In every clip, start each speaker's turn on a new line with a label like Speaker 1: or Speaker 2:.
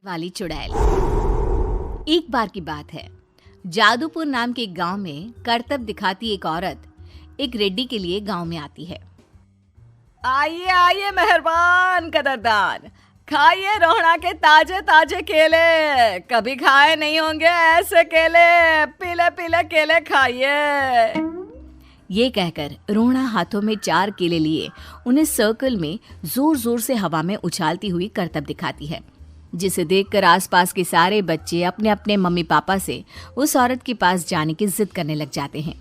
Speaker 1: वाली चुड़ैल। एक बार की बात है, जादूपुर नाम के एक गांव में करतब दिखाती एक औरत एक रेड्डी के लिए गांव में आती है।
Speaker 2: आइए आइए मेहरबान कदरदान, खाइए रोहड़ा के ताजे ताजे केले। कभी खाए नहीं होंगे ऐसे केले, पीले पीले केले खाइए।
Speaker 1: ये कहकर रोहड़ा हाथों में 4 केले लिए उन्हें सर्कल में जोर जोर से हवा में उछालती हुई करतब दिखाती है, जिसे देखकर आसपास के सारे बच्चे अपने अपने मम्मी पापा से उस औरत के पास जाने की जिद करने लग जाते हैं।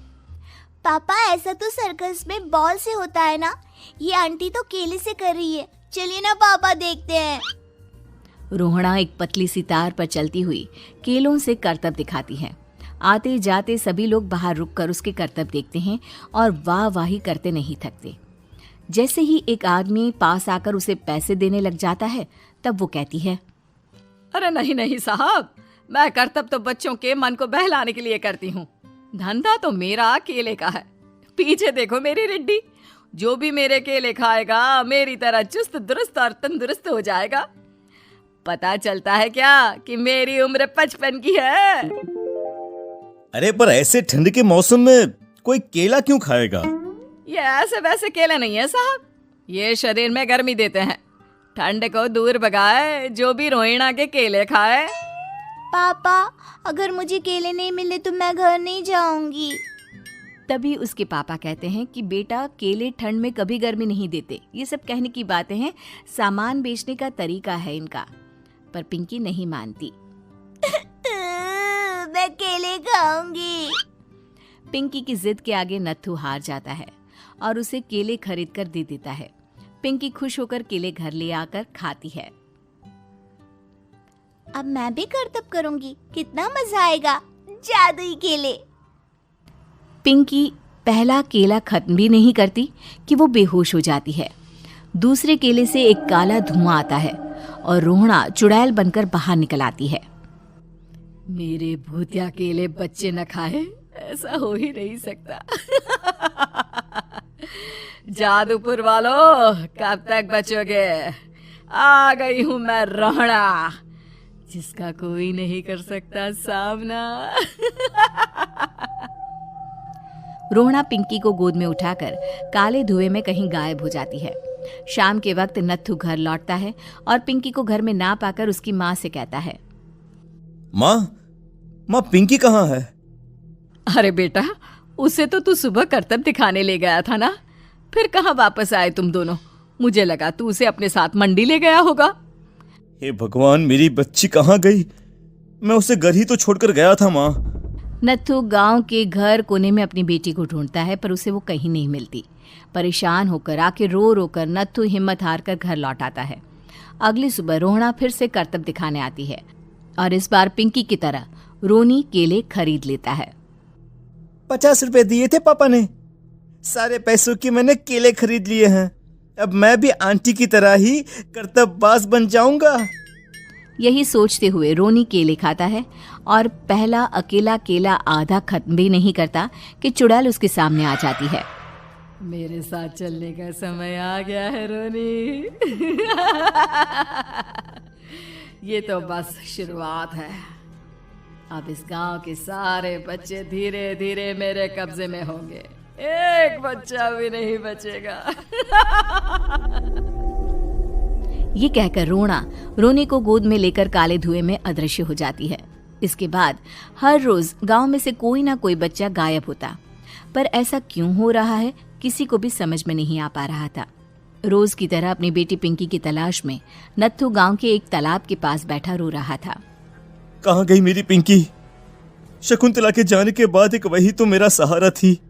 Speaker 3: पापा, ऐसा तो सर्कस में बॉल से होता है ना, ये आंटी तो केले से कर रही है। चलिए ना पापा, देखते हैं।
Speaker 1: रोहड़ा एक पतली सी तार पर चलती हुई केलों से करतब दिखाती है। आते जाते सभी लोग बाहर रुककर उसके करतब देखते हैं और वाह वाही करते नहीं थकते। जैसे ही एक आदमी पास आकर उसे पैसे देने लग जाता है, तब वो कहती है,
Speaker 2: अरे नहीं नहीं साहब, मैं करतब तो बच्चों के मन को बहलाने के लिए करती हूँ। धंधा तो मेरा केले का है। पीछे देखो मेरी रिड्डी, जो भी मेरे केले खाएगा मेरी तरह चुस्त दुरुस्त और तंदुरुस्त हो जाएगा। पता चलता है क्या कि मेरी उम्र 55 की है।
Speaker 4: अरे पर ऐसे ठंड के मौसम में कोई केला क्यों खाएगा?
Speaker 2: ये ऐसे वैसे केले नहीं है साहब, ये शरीर में गर्मी देते हैं। ठंड को दूर भगाए जो भी रोहिणा के केले खाए।
Speaker 3: पापा, अगर मुझे केले नहीं मिले तो मैं घर नहीं जाऊंगी।
Speaker 1: तभी उसके पापा कहते हैं कि बेटा, केले ठंड में कभी गर्मी नहीं देते। ये सब कहने की बातें हैं, सामान बेचने का तरीका है इनका। पर पिंकी नहीं मानती।
Speaker 3: मैं केले खाऊंगी।
Speaker 1: पिंकी की जिद के आगे नत्थू हार जाता है और उसे केले खरीद कर दे देता है। पिंकी खुश होकर केले घर ले आकर खाती है।
Speaker 3: अब मैं भी करतब करूंगी, कितना मजा आएगा। जादुई केले।
Speaker 1: पिंकी पहला केला खत्म भी नहीं करती कि वो बेहोश हो जाती है। दूसरे केले से एक काला धुआं आता है और रोहड़ा चुड़ैल बनकर बाहर निकल आती है।
Speaker 2: मेरे भूतिया केले बच्चे न खाए, ऐसा हो ही नहीं सकता। जादूपुर वालों, कब तक बचोगे? आ गई हूं मैं रोहड़ा, जिसका कोई नहीं कर सकता सामना।
Speaker 1: रोहड़ा पिंकी को गोद में उठाकर काले धुएं में कहीं गायब हो जाती है। शाम के वक्त नत्थू घर लौटता है और पिंकी को घर में ना पाकर उसकी माँ से कहता है,
Speaker 4: माँ पिंकी कहाँ है?
Speaker 2: अरे बेटा, उसे तो तू सुबह करतब दिखाने ले गया था ना, फिर कहाँ वापस आए तुम दोनों? मुझे लगा तू उसे अपने साथ मंडी ले गया होगा।
Speaker 4: हे भगवान, मेरी बच्ची कहाँ गई? मैं उसे घर ही तो छोड़कर गया था माँ।
Speaker 1: नत्थू गांव के घर कोने में अपनी बेटी को ढूंढता है, पर उसे वो कहीं नहीं मिलती। परेशान होकर आखिर रो रो कर नत्थू हिम्मत हार कर घर लौट आता है। अगली सुबह रोहड़ा फिर से करतब दिखाने आती है और इस बार पिंकी की तरह रोनी केले खरीद लेता है।
Speaker 4: 50 रुपए दिए थे पापा ने, सारे पैसों की मैंने केले खरीद लिए हैं। अब मैं भी आंटी की तरह ही करतबबाज बन जाऊंगा।
Speaker 1: यही सोचते हुए रोनी केले खाता है और पहला अकेला केला आधा खत्म भी नहीं करता कि चुड़ैल उसके सामने आ जाती है।
Speaker 2: मेरे साथ चलने का समय आ गया है रोनी। ये तो बस शुरुआत है। अब इस गांव के सारे बच्चे धीरे धीरे मेरे कब्जे में होंगे, एक बच्चा भी नहीं बचेगा।
Speaker 1: ये कहकर रोना रोनी को गोद में लेकर काले धुएं में अदृश्य हो जाती है। इसके बाद हर रोज गांव में से कोई ना कोई बच्चा गायब होता, पर ऐसा क्यों हो रहा है किसी को भी समझ में नहीं आ पा रहा था। रोज की तरह अपनी बेटी पिंकी की तलाश में नत्थू गांव के एक तालाब के पास बैठा रो रहा था।
Speaker 4: कहाँ गई मेरी पिंकी? शकुंतला के जाने के बाद एक वही तो मेरा सहारा थी।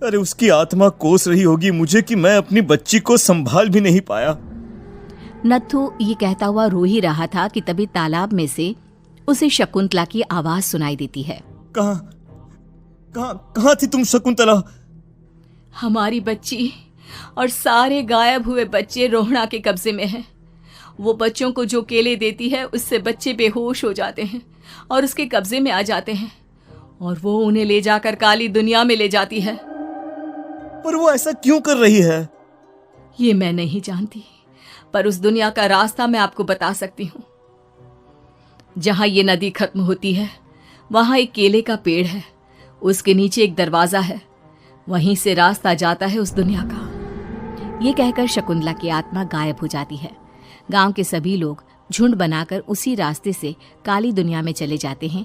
Speaker 4: अरे उसकी आत्मा कोस रही होगी मुझे कि मैं अपनी बच्ची को संभाल भी नहीं पाया।
Speaker 1: नत्थू ये कहता हुआ रो ही रहा था कि तभी तालाब में से उसे शकुंतला की आवाज सुनाई देती है।
Speaker 4: कहाँ थी तुम शकुंतला?
Speaker 2: हमारी बच्ची और सारे गायब हुए बच्चे रोहड़ा के कब्जे में हैं। वो बच्चों को जो केले देती है उससे बच्चे बेहोश हो जाते हैं और उसके कब्जे में आ जाते हैं और वो उन्हें ले जाकर काली दुनिया में ले जाती है।
Speaker 4: पर वो ऐसा क्यों कर रही है?
Speaker 2: ये मैं नहीं जानती, पर उस दुनिया का रास्ता मैं आपको बता सकती हूँ। जहाँ ये नदी खत्म होती है वहाँ एक केले का पेड़ है, उसके नीचे एक दरवाज़ा है, वहीं से रास्ता जाता है उस दुनिया का।
Speaker 1: ये कहकर शकुंतला की आत्मा गायब हो जाती है। गांव के सभी लोग झुंड बनाकर उसी रास्ते से काली दुनिया में चले जाते हैं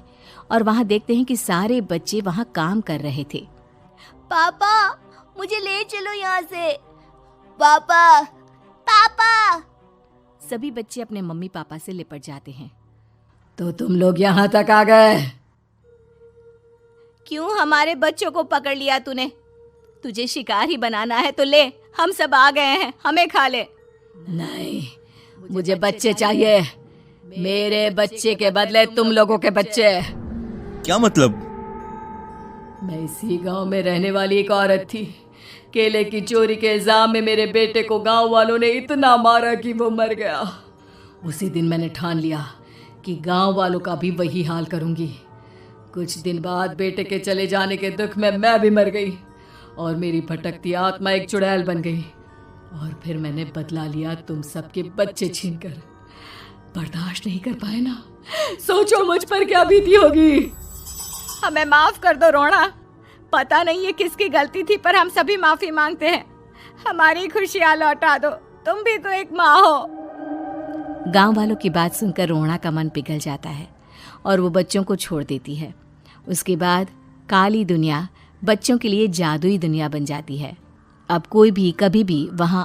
Speaker 1: और वहां देखते हैं कि सारे बच्चे वहां काम कर रहे थे।
Speaker 3: पापा मुझे ले चलो यहाँ से। पापा पापा।
Speaker 1: सभी बच्चे अपने मम्मी पापा से लिपट जाते हैं।
Speaker 2: तो तुम लोग यहाँ तक आ गए?
Speaker 1: क्यों हमारे बच्चों को पकड़ लिया तूने? तुझे शिकार ही बनाना है तो ले, हम सब आ गए हैं, हमें खा ले।
Speaker 2: नहीं, मुझे बच्चे चाहिए। मेरे बच्चे के बदले तुम लोगों के बच्चे।
Speaker 4: क्या मतलब?
Speaker 2: मैं इसी गांव में रहने वाली एक औरत थी। केले की चोरी के इल्जाम में मेरे बेटे को गांव वालों ने इतना मारा कि वो मर गया। उसी दिन मैंने ठान लिया कि गांव वालों का भी वही हाल करूंगी। कुछ दिन बाद बेटे के चले जाने के दुख में मैं भी मर गई और मेरी भटकती आत्मा एक चुड़ैल बन गई। और फिर मैंने बदला लिया तुम सबके बच्चे छीनकर। बर्दाश्त नहीं कर पाए ना? सोचो मुझ पर क्या बीती होगी।
Speaker 1: हमें माफ कर दो रोना। पता नहीं ये किसकी गलती थी, पर हम सभी माफी मांगते हैं। हमारी खुशियां लौटा दो, तुम भी तो एक माँ हो। गांव वालों की बात सुनकर रोना का मन पिघल जाता है और वो बच्चों को छोड़ देती है। उसके बाद काली दुनिया बच्चों के लिए जादुई दुनिया बन जाती है। अब कोई भी कभी भी वहां